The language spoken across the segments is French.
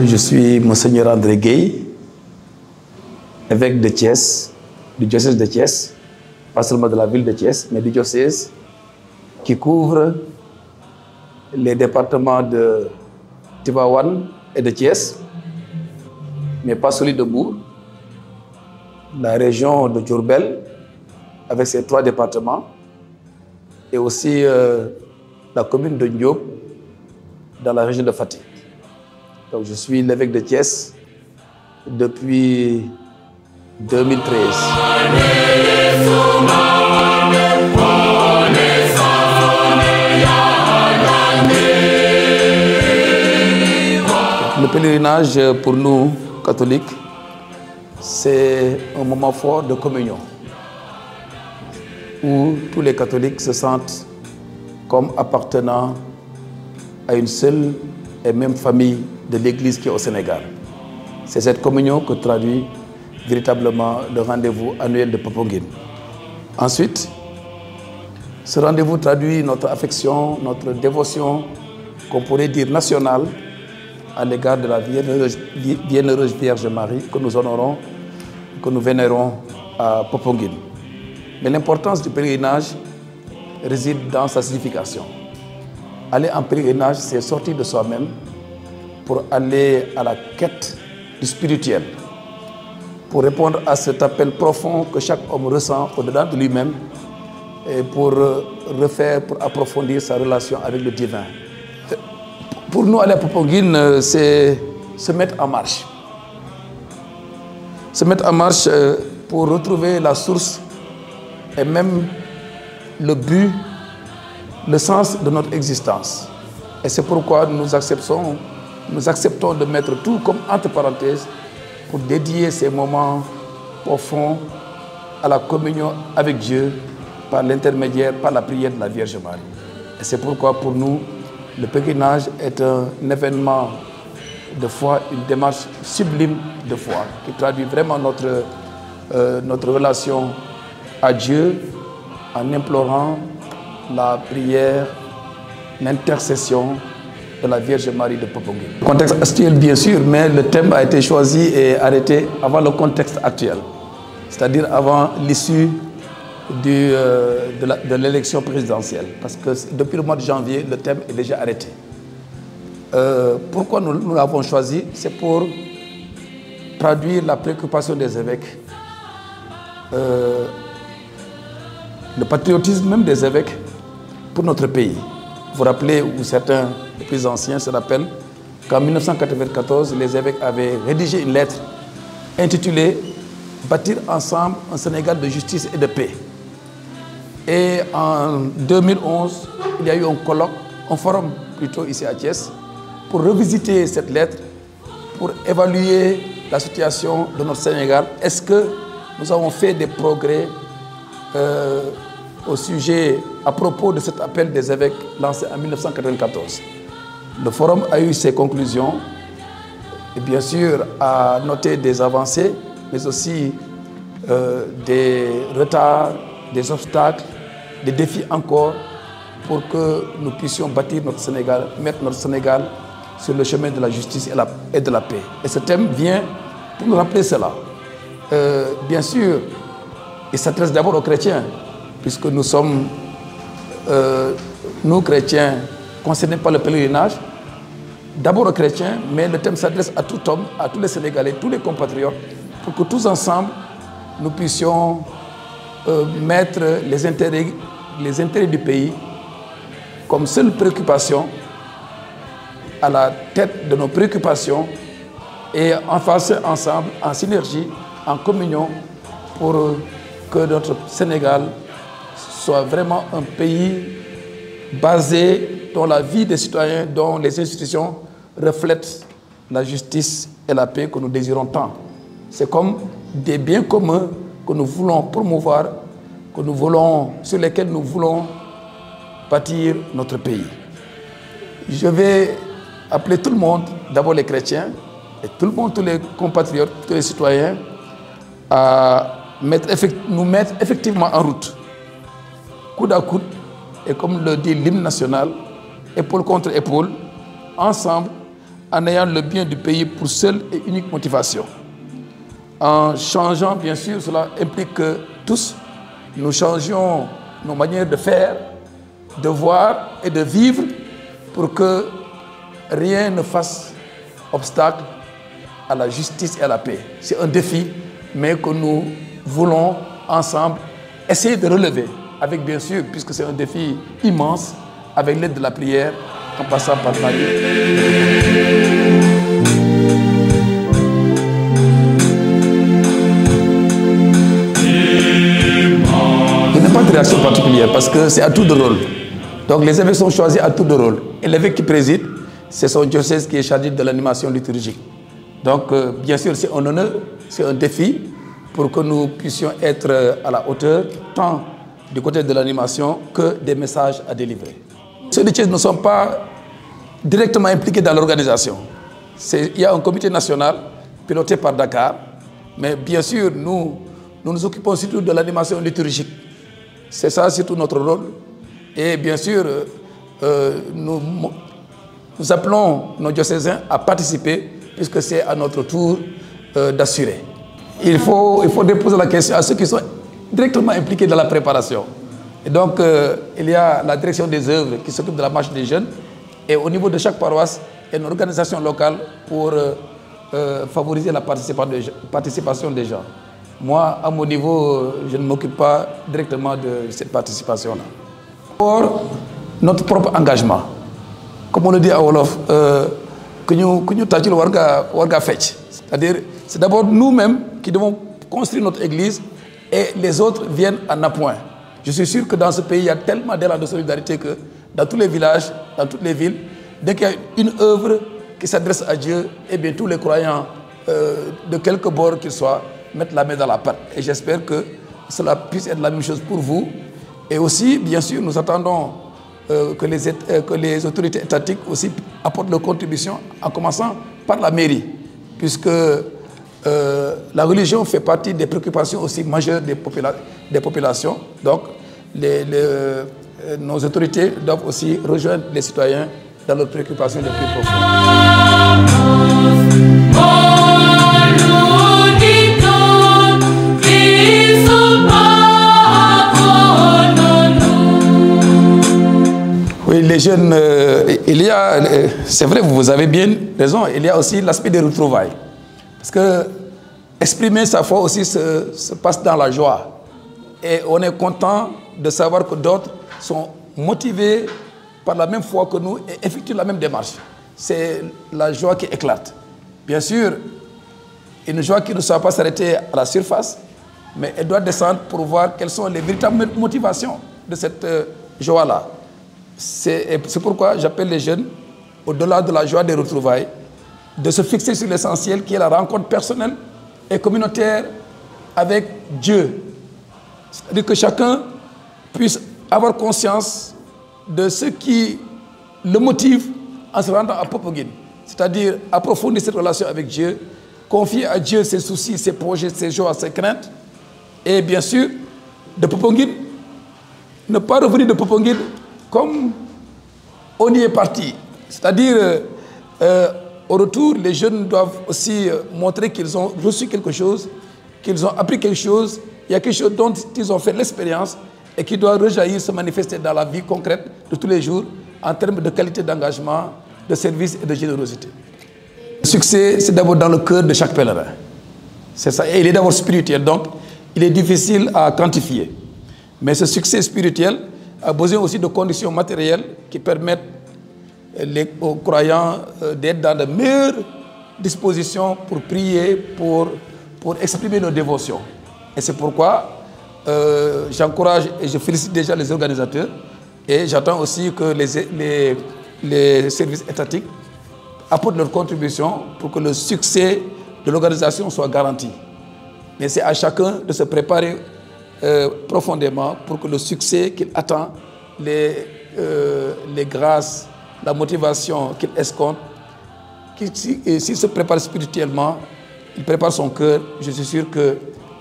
Je suis Monseigneur André Gueye, évêque de Thiès, du diocèse de Thiès, pas seulement de la ville de Thiès, mais du diocèse qui couvre les départements de Tivaouane et de Thiès, mais pas celui de Mbour, la région de Diourbel, avec ses 3 départements, et aussi la commune de Ndiop, dans la région de Fatick. Donc je suis l'évêque de Thiès depuis 2013. Le pèlerinage pour nous, catholiques, c'est un moment fort de communion où tous les catholiques se sentent comme appartenant à une seule et même famille de l'Église qui est au Sénégal. C'est cette communion que traduit véritablement le rendez-vous annuel de Popenguine. Ensuite, ce rendez-vous traduit notre affection, notre dévotion, qu'on pourrait dire nationale, à l'égard de la bienheureuse Vierge Marie que nous honorons, que nous vénérons à Popenguine. Mais l'importance du pèlerinage réside dans sa signification. Aller en pèlerinage, c'est sortir de soi-même pour aller à la quête du spirituel, pour répondre à cet appel profond que chaque homme ressent au-delà de lui-même et pour refaire, pour approfondir sa relation avec le divin. Pour nous, aller à Popenguine, c'est se mettre en marche. Se mettre en marche pour retrouver la source et même le but, le sens de notre existence. Et c'est pourquoi nous acceptons de mettre tout comme entre parenthèses pour dédier ces moments profonds à la communion avec Dieu par l'intermédiaire, par la prière de la Vierge Marie. Et c'est pourquoi pour nous, le pèlerinage est un événement de foi, une démarche sublime de foi qui traduit vraiment notre relation à Dieu en implorant la prière, l'intercession de la Vierge Marie de Popenguine. Contexte actuel bien sûr, mais le thème a été choisi et arrêté avant le contexte actuel, c'est-à-dire avant l'issue de l'élection présidentielle, parce que depuis le mois de janvier, le thème est déjà arrêté. Pourquoi nous l'avons choisi? C'est pour traduire la préoccupation des évêques, le patriotisme même des évêques pour notre pays. Vous vous rappelez, ou certains les plus anciens se rappellent, qu'en 1994, les évêques avaient rédigé une lettre intitulée « Bâtir ensemble un Sénégal de justice et de paix ». Et en 2011, il y a eu un colloque, un forum plutôt ici à Thiès, pour revisiter cette lettre, pour évaluer la situation de notre Sénégal. Est-ce que nous avons fait des progrès au sujet, à propos de cet appel des évêques lancé en 1994. Le forum a eu ses conclusions et bien sûr a noté des avancées, mais aussi des retards, des obstacles, des défis encore pour que nous puissions bâtir notre Sénégal, mettre notre Sénégal sur le chemin de la justice et de la paix. Et ce thème vient pour nous rappeler cela. Bien sûr, il s'adresse d'abord aux chrétiens, puisque nous sommes, nous chrétiens, concernés par le pèlerinage, d'abord aux chrétiens, mais le thème s'adresse à tout homme, à tous les Sénégalais, tous les compatriotes, pour que tous ensemble, nous puissions mettre les intérêts du pays comme seule préoccupation, à la tête de nos préoccupations, et en face ensemble, en synergie, en communion, pour que notre Sénégal soit vraiment un pays basé dans la vie des citoyens, dont les institutions reflètent la justice et la paix que nous désirons tant. C'est comme des biens communs que nous voulons promouvoir, sur lesquels nous voulons bâtir notre pays. Je vais appeler tout le monde, d'abord les chrétiens, et tout le monde, tous les compatriotes, tous les citoyens, à nous mettre effectivement en route, coude à coude, et comme le dit l'hymne national, épaule contre épaule, ensemble, en ayant le bien du pays pour seule et unique motivation. En changeant, bien sûr, cela implique que tous, nous changions nos manières de faire, de voir et de vivre pour que rien ne fasse obstacle à la justice et à la paix. C'est un défi, mais que nous voulons ensemble essayer de relever, avec bien sûr, puisque c'est un défi immense, avec l'aide de la prière, en passant par la vie. Il n'y a pas de réaction particulière parce que c'est à tour de rôle. Donc les évêques sont choisis à tour de rôle. Et l'évêque qui préside, c'est son diocèse qui est chargé de l'animation liturgique. Donc bien sûr c'est un honneur, c'est un défi pour que nous puissions être à la hauteur, tant du côté de l'animation que des messages à délivrer. Ceux de Thiès ne sont pas directement impliqués dans l'organisation. Il y a un comité national piloté par Dakar, mais bien sûr nous nous occupons surtout de l'animation liturgique. C'est ça surtout notre rôle. Et bien sûr, nous appelons nos diocésains à participer puisque c'est à notre tour d'assurer. Il faut déposer la question à ceux qui sont directement impliqués dans la préparation. Et donc, il y a la direction des œuvres qui s'occupe de la marche des jeunes. Et au niveau de chaque paroisse, il y a une organisation locale pour favoriser la participation des gens. Moi, à mon niveau, je ne m'occupe pas directement de cette participation-là. Pour notre propre engagement, comme on le dit à Wolof, c'est-à-dire, c'est d'abord nous-mêmes qui devons construire notre église et les autres viennent en appoint. Je suis sûr que dans ce pays, il y a tellement d'élan de solidarité que dans tous les villages, dans toutes les villes, dès qu'il y a une œuvre qui s'adresse à Dieu, eh bien tous les croyants, de quelque bord qu'ils soient, mettent la main dans la pâte. Et j'espère que cela puisse être la même chose pour vous. Et aussi, bien sûr, nous attendons que les autorités étatiques aussi apportent leur contribution, en commençant par la mairie, puisque la religion fait partie des préoccupations aussi majeures des populations. Donc, nos autorités doivent aussi rejoindre les citoyens dans leurs préoccupations les plus profondes. Oui, les jeunes, il y a, c'est vrai, vous avez bien raison, il y a aussi l'aspect des retrouvailles. Parce que exprimer sa foi aussi se passe dans la joie. Et on est content de savoir que d'autres sont motivés par la même foi que nous et effectuent la même démarche. C'est la joie qui éclate. Bien sûr, une joie qui ne soit pas s'arrêter à la surface, mais elle doit descendre pour voir quelles sont les véritables motivations de cette joie-là. C'est pourquoi j'appelle les jeunes, au-delà de la joie des retrouvailles, de se fixer sur l'essentiel qui est la rencontre personnelle et communautaire avec Dieu. C'est-à-dire que chacun puisse avoir conscience de ce qui le motive en se rendant à Popenguine. C'est-à-dire approfondir cette relation avec Dieu, confier à Dieu ses soucis, ses projets, ses joies, ses craintes. Et bien sûr, de Popenguine, ne pas revenir de Popenguine comme on y est parti. C'est-à-dire, au retour, les jeunes doivent aussi montrer qu'ils ont reçu quelque chose, qu'ils ont appris quelque chose. Il y a quelque chose dont ils ont fait l'expérience et qui doit rejaillir, se manifester dans la vie concrète de tous les jours en termes de qualité d'engagement, de service et de générosité. Le succès, c'est d'abord dans le cœur de chaque pèlerin. C'est ça. Et il est d'abord spirituel, donc il est difficile à quantifier. Mais ce succès spirituel a besoin aussi de conditions matérielles qui permettent aux croyants d'être dans de meilleures dispositions pour prier, pour exprimer nos dévotions. Et c'est pourquoi j'encourage et je félicite déjà les organisateurs et j'attends aussi que les services étatiques apportent leur contribution pour que le succès de l'organisation soit garanti. Mais c'est à chacun de se préparer profondément pour que le succès qu'il attend, les grâces, la motivation qu'il escompte, s'il se prépare spirituellement, il prépare son cœur, je suis sûr que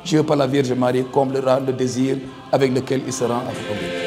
Dieu par la Vierge Marie comblera le désir avec lequel il se rend à Popenguine.